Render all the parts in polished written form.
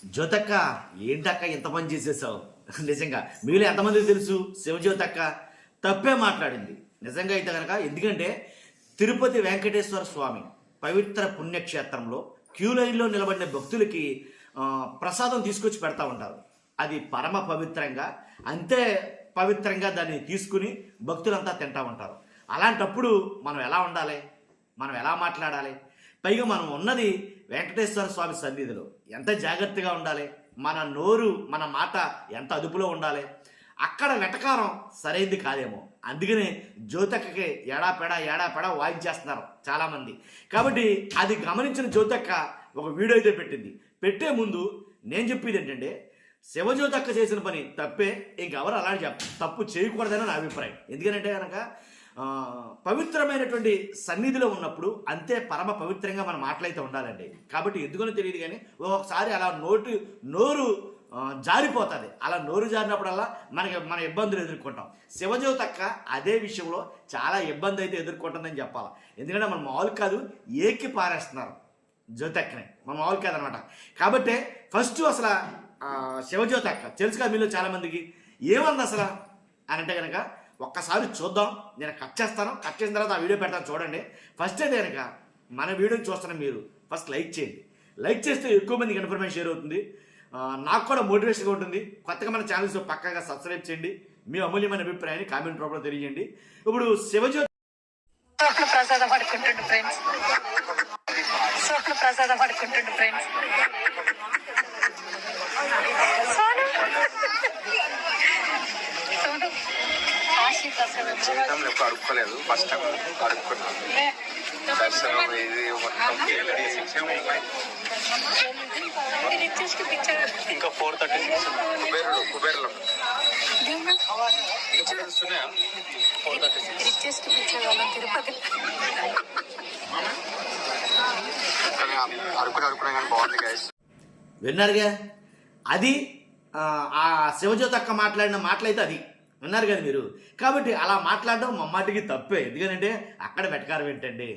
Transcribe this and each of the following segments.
జ్యోతక్క ఏంటక్క ఇంత పని చేసేసావు? నిజంగా మీలో ఎంతమందికి తెలుసు శివజ్యోతక్క తప్పే మాట్లాడింది నిజంగా అయితే కనుక. ఎందుకంటే తిరుపతి వెంకటేశ్వర స్వామి పవిత్ర పుణ్యక్షేత్రంలో క్యూ లైన్లో నిలబడిన భక్తులకి ప్రసాదం తీసుకొచ్చి పెడతా ఉంటారు. అది పరమ పవిత్రంగా, అంతే పవిత్రంగా దాన్ని తీసుకుని భక్తులంతా తింటా ఉంటారు. అలాంటప్పుడు మనం ఎలా ఉండాలి, మనం ఎలా మాట్లాడాలి? పైగా మనం ఉన్నది వెంకటేశ్వర స్వామి సన్నిధిలో ఎంత జాగ్రత్తగా ఉండాలి, మన నోరు మన మాట ఎంత అదుపులో ఉండాలి. అక్కడ వెటకారం సరైంది కాదేమో, అందుకనే జ్యోతక్కకి ఏడాపెడా వాయించేస్తున్నారు చాలామంది. కాబట్టి అది గమనించిన జ్యోతక్క ఒక వీడియో అయితే పెట్టింది. పెట్టే ముందు నేను చెప్పేది ఏంటంటే, శివజ్యోతక్క చేసిన పని తప్పే, ఇంకెవరు అలాంటి తప్పు చేయకూడదని నా అభిప్రాయం. ఎందుకంటే కనుక పవిత్రమైనటువంటి సన్నిధిలో ఉన్నప్పుడు అంతే పరమ పవిత్రంగా మనం మాటలైతే ఉండాలండి. కాబట్టి ఎందుకనో తెలియదు కానీ ఒక్కొక్కసారి అలా నోరు జారిపోతుంది. అలా నోరు జారినప్పుడల్లా మన ఇబ్బందులు ఎదుర్కొంటాం. శివజ్యోతక్క అదే విషయంలో చాలా ఇబ్బంది అయితే ఎదుర్కొంటుందని చెప్పాలి. ఎందుకంటే మనం మామూలు కాదు, ఏకి పారేస్తున్నారు జ్యోతక్కని, మన మామూలు కాదనమాట. కాబట్టి ఫస్ట్ అసలు శివజ్యోతక్క తెలుసు కదా మీలో చాలామందికి, ఏమంది అసలు అని అంటే కనుక ఒక్కసారి చూద్దాం. నేను కట్ చేస్తాను, కట్ చేసిన తర్వాత ఆ వీడియో పెడతాను చూడండి. ఫస్ట్ అయితే కనుక మన వీడియోని చూస్తున్న మీరు ఫస్ట్ లైక్ చేయండి. లైక్ చేస్తే ఎక్కువ మందికి ఇన్ఫర్మేషన్ షేర్ అవుతుంది, నాకు కూడా మోటివేషన్గా ఉంటుంది. కొత్తగా మన ఛానల్స్ పక్కాగా సబ్స్క్రైబ్ చేయండి. మీ అమూల్యమైన అభిప్రాయాన్ని కామెంట్ రూపంలో తెలియజేయండి. ఇప్పుడు శివజ్యోతి ప్రసాదం పడుకుంటుండు ఫ్రెండ్స్, సోట్లు ప్రసాదం పడుకుంటుండు ఫ్రెండ్స్. జీవితంలో ఎప్పుడు అడుక్కోలేదు, ఫస్ట్ టైం అడుక్కున్నాను. దర్శనం ఇది ఇంకా 4:36 కుబేరులో 4:36 అడుక్కున్నా కానీ బాగుంది గైస్. విన్నారుగా, అది ఆ శివజ్యోతక్క మాట్లాడిన మాటలైతే అది విన్నారు కదా మీరు. కాబట్టి అలా మాట్లాడడం మమ్మాటికి తప్పే. ఎందుకంటే అక్కడ వెటకారం ఏంటండి,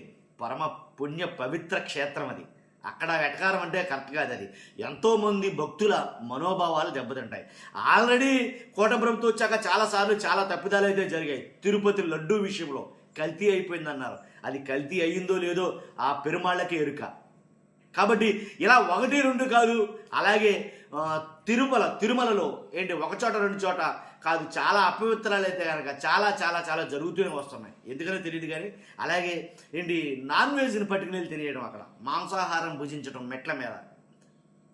పరమ పుణ్య పవిత్ర క్షేత్రం అది. అక్కడ వెటకారం అంటే కరెక్ట్ కాదు. అది ఎంతోమంది భక్తుల మనోభావాలు దెబ్బతింటాయి. ఆల్రెడీ కోట ప్రభుత్వం వచ్చాక చాలాసార్లు చాలా తప్పిదాలు అయితే జరిగాయి. తిరుపతి లడ్డూ విషయంలో కల్తీ అయిపోయిందన్నారు. అది కల్తీ అయ్యిందో లేదో ఆ పెరుమాళ్ళకి ఎరుక. కాబట్టి ఇలా 1, 2 కాదు, అలాగే తిరుమలలో ఏంటి ఒక చోట 2 చోట కాదు, చాలా అపవిత్రాలు అయితే కనుక చాలా చాలా చాలా జరుగుతూనే వస్తున్నాయి. ఎందుకనే తెలియదు కానీ. అలాగే ఏంటి నాన్ వెజ్ని పట్టుకుని తినేయడం, అక్కడ మాంసాహారం భుజించడం మెట్ల మీద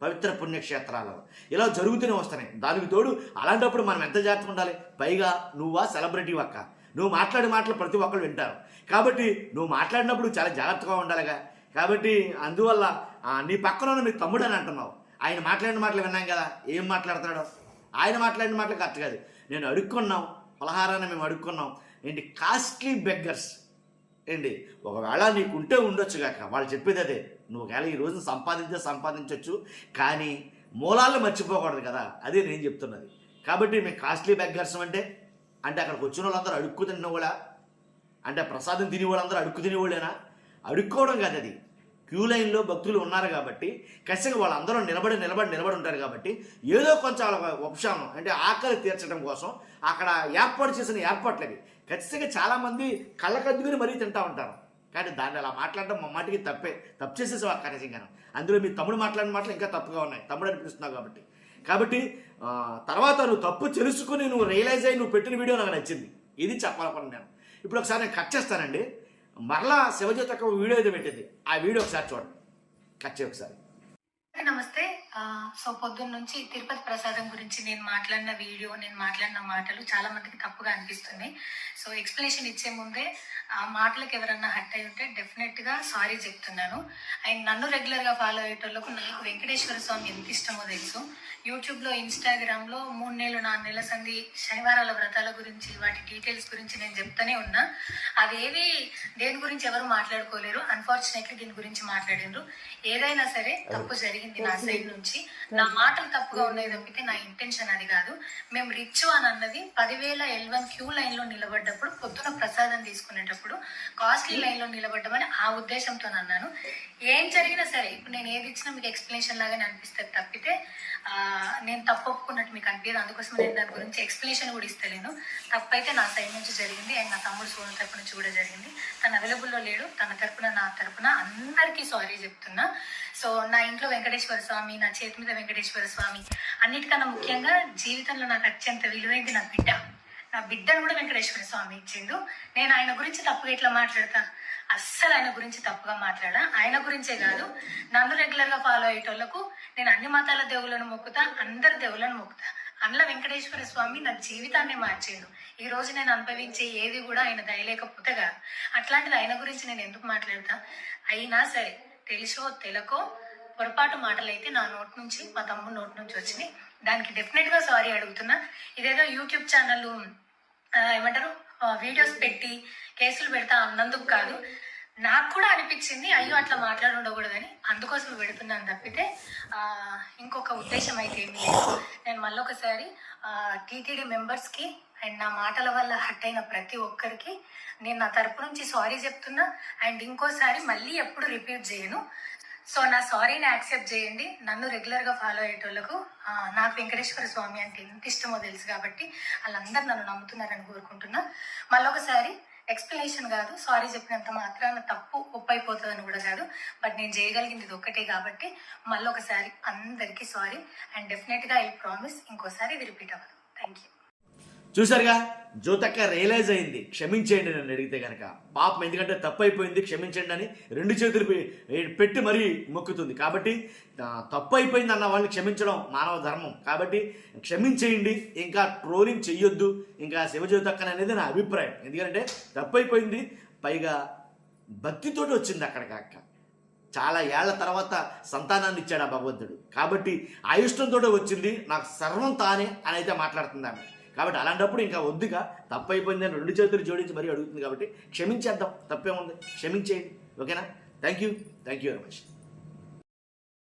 పవిత్ర పుణ్యక్షేత్రాలలో ఇలా జరుగుతూనే వస్తున్నాయి. దానికి తోడు అలాంటప్పుడు మనం ఎంత జాగ్రత్తగా ఉండాలి. పైగా నువ్వా సెలబ్రిటీ అక్క, నువ్వు మాట్లాడే మాటలు ప్రతి ఒక్కరు వింటారు. కాబట్టి నువ్వు మాట్లాడినప్పుడు చాలా జాగ్రత్తగా ఉండాలిగా. కాబట్టి అందువల్ల నీ పక్కన ఉన్న మీ తమ్ముడు అని అంటున్నావు, ఆయన మాట్లాడిన మాటలు విన్నాం కదా, ఏం మాట్లాడుతున్నాడో. ఆయన మాట్లాడిన మాటలు కరెక్ట్ కాదు. నేను అడుక్కున్నాం, పలహారాన్ని మేము అడుక్కున్నాం. ఏంటి కాస్ట్లీ బెగ్గర్స్ ఏంటి, ఒకవేళ నీకు ఉంటే ఉండొచ్చు కాక, వాళ్ళు చెప్పేది అదే. నువ్వు ఒకవేళ ఈ రోజు సంపాదించవచ్చు, కానీ మూలాలను మర్చిపోకూడదు కదా, అదే నేను చెప్తున్నది. కాబట్టి మేము కాస్ట్లీ బెగ్గర్స్ అంటే అక్కడికి వచ్చిన వాళ్ళందరూ అడుక్కు తినేవాళ్ళ, అంటే ప్రసాదం తినే వాళ్ళందరూ అడుక్కు తినేవాళ్ళేనా? అడుక్కోవడం కాదు అది. క్యూ లైన్లో భక్తులు ఉన్నారు కాబట్టి ఖచ్చితంగా వాళ్ళందరూ నిలబడి ఉంటారు కాబట్టి ఏదో కొంచెం ఉపశమనం అంటే ఆకలి తీర్చడం కోసం అక్కడ ఏర్పాటు చేసిన ఏర్పాట్లవి ఖచ్చితంగా చాలామంది కళ్ళకద్దుకుని మరీ తింటూ ఉంటారు. కానీ దాన్ని అలా మాట్లాడడం మమ్మాటికి తప్పు చేసేసావు ఆ ఖచ్చితంగా. అందులో మీ తమ్ముడు మాట్లాడిన మాటలు ఇంకా తప్పుగా ఉన్నాయి, తమ్ముడు అనిపిస్తున్నావు కాబట్టి తర్వాత నువ్వు తప్పు తెలుసుకుని నువ్వు రియలైజ్ అయ్యి నువ్వు పెట్టిన వీడియో నాకు నచ్చింది. ఇది చెప్పాలనుకున్నాను నేను. ఇప్పుడు ఒకసారి నేను కట్ చేస్తానండి. మరలా శివజ్యోతక్క వీడియో అయితే పెట్టింది, ఆ వీడియో ఒకసారి చూడండి, కట్ చేయి ఒకసారి. నమస్తే. సో పొద్దున్న నుంచి తిరుపతి ప్రసాదం గురించి నేను మాట్లాడిన మాటలు చాలా మందికి తప్పుగా అనిపిస్తున్నాయి. సో ఎక్స్ప్లెనేషన్ ఇచ్చే ముందే ఆ మాటలకు ఎవరన్నా హట్ అయి ఉంటే డెఫినెట్ గా సారీ చెప్తున్నాను. అండ్ నన్ను రెగ్యులర్ గా ఫాలో అయ్యేటోళ్ళకు నాకు వెంకటేశ్వర స్వామి ఎంత ఇష్టమో తెలుసు. యూట్యూబ్ లో, ఇన్స్టాగ్రామ్ లో 3 నెలలు 4 నెలల సంది శనివారాల వ్రతాల గురించి, వాటి డీటెయిల్స్ గురించి నేను చెప్తానే ఉన్నా. అవేవి దేని గురించి ఎవరు మాట్లాడుకోలేరు. అన్ఫార్చునేట్లీ దీని గురించి మాట్లాడినరు. ఏదైనా సరే తప్పు జరిగింది నా సైడ్ నుంచి. గురించి. నా మాటలు తప్పుగా ఉన్నాయి తప్పితే నా ఇంటెన్షన్ అది కాదు. మేము రిచ్ అని అన్నది 10,000 L1 క్యూ లైన్ లో నిలబడ్డప్పుడు, పొద్దున ప్రసాదం తీసుకునేటప్పుడు కాస్ట్లీ లైన్ లో నిలబడ్డమని ఆ ఉద్దేశంతో అన్నాను. ఏం జరిగినా సరే ఇప్పుడు నేను ఏది ఇచ్చినా మీకు ఎక్స్ప్లెనేషన్ లాగానే అనిపిస్తుంది తప్పితే నేను తప్పు ఒప్పుకున్నట్టు మీకు అనిపించదు. అందుకోసం నేను దాని గురించి ఎక్స్ప్లెనేషన్ కూడా ఇస్తలేను. తప్పైతే నా సైడ్ నుంచి జరిగింది అండ్ నా తమ్ముడు సోను తరపున నుంచి కూడా జరిగింది. తను అవైలబుల్లో లేడు. తన తరపున నా తరపున అందరికీ సారీ చెప్తున్నా. సో నా ఇంట్లో వెంకటేశ్వర స్వామి, నా చేతి మీద వెంకటేశ్వర స్వామి, అన్నిటికన్నా ముఖ్యంగా జీవితంలో నాకు అత్యంత విలువైంది నా బిడ్డ. నా బిడ్డను కూడా వెంకటేశ్వర స్వామి ఇచ్చిండు. నేను ఆయన గురించి తప్పుగా ఎట్లా మాట్లాడతా? అస్సలు ఆయన గురించి తప్పుగా మాట్లాడా. ఆయన గురించే కాదు, నన్ను రెగ్యులర్ గా ఫాలో అయ్యేటోళ్లకు నేను అన్ని మతాల దేవులను మొక్కుతా, అందరి దేవులను మొక్కుతా. అందులో వెంకటేశ్వర స్వామి నా జీవితాన్ని మార్చిండు. ఈ రోజు నేను అనుభవించే ఏది కూడా ఆయన దయలేకపోతే కాదు. అట్లాంటిది ఆయన గురించి నేను ఎందుకు మాట్లాడతా? అయినా సరే తెలుసో తెలకో పొరపాటు మాటలు అయితే నా నోట్ నుంచి, మా తమ్ముడు నోట్ నుంచి వచ్చినాయి. దానికి డెఫినెట్ గా సారీ అడుగుతున్నా. ఇదేదో యూట్యూబ్ ఛానల్ ఏమంటారు వీడియోస్ పెట్టి కేసులు పెడతా అన్నందుకు కాదు, నాకు కూడా అనిపించింది అయ్యో అట్లా మాట్లాడి ఉండకూడదని, అందుకోసం పెడుతున్నాను తప్పితే ఇంకొక ఉద్దేశం అయితే ఏమీ లేదు. నేను మళ్ళొకసారి టీటీడీ మెంబర్స్కి అండ్ నా మాటల వల్ల హర్ట్ అయిన ప్రతి ఒక్కరికి నేను నా తరపు నుంచి సారీ చెప్తున్నా. అండ్ ఇంకోసారి మళ్ళీ ఎప్పుడు రిపీట్ చేయను. సో నా సారీని యాక్సెప్ట్ చేయండి. నన్ను రెగ్యులర్గా ఫాలో అయ్యేటోళ్లకు నాకు వెంకటేశ్వర స్వామి అంటే ఎంత ఇష్టమో తెలుసు కాబట్టి వాళ్ళందరూ నన్ను నమ్ముతున్నారని కోరుకుంటున్నా. మళ్ళొకసారి ఎక్స్ప్లెనేషన్ కాదు, సారీ చెప్పినంత మాత్రాన తప్పు ఒప్పైపోతుందని కూడా కాదు, బట్ నేను చేయగలిగింది ఇది ఒక్కటే కాబట్టి మళ్ళొకసారి అందరికీ సారీ అండ్ డెఫినెట్గా ఐ ప్రామిస్ ఇంకోసారి ఇది రిపీట్ అవ్వదు. Thank you. చూసారుగా, జ్యోతక్క రియలైజ్ అయింది. క్షమించేయండి నన్ను అడిగితే కనుక. పాపం ఎందుకంటే తప్పు అయిపోయింది, క్షమించండి అని 2 చేతులు పెట్టి మరీ మొక్కుతుంది. కాబట్టి తప్పు అయిపోయింది అన్న వాళ్ళని క్షమించడం మానవ ధర్మం. కాబట్టి క్షమించేయండి, ఇంకా ట్రోలింగ్ చెయ్యొద్దు ఇంకా శివజ్యోతక్కని అనేది నా అభిప్రాయం. ఎందుకంటే తప్పు అయిపోయింది, పైగా భక్తితోటి వచ్చింది అక్కడికి అక్క. చాలా ఏళ్ల తర్వాత సంతానాన్ని ఇచ్చాడు ఆ భగవంతుడు. కాబట్టి ఆ ఇష్టంతో వచ్చింది, నాకు సర్వం తానే అని అయితే మాట్లాడుతుంది ఆమె. కాబట్టి అలాంటప్పుడు ఇంకా వద్దుగా, తప్పు అయిపోయిందని 2 చేతులు జోడించి మరీ అడుగుతుంది. కాబట్టి క్షమించేద్దాం, తప్పేముంది, క్షమించేయండి. ఓకేనా? Thank you very much.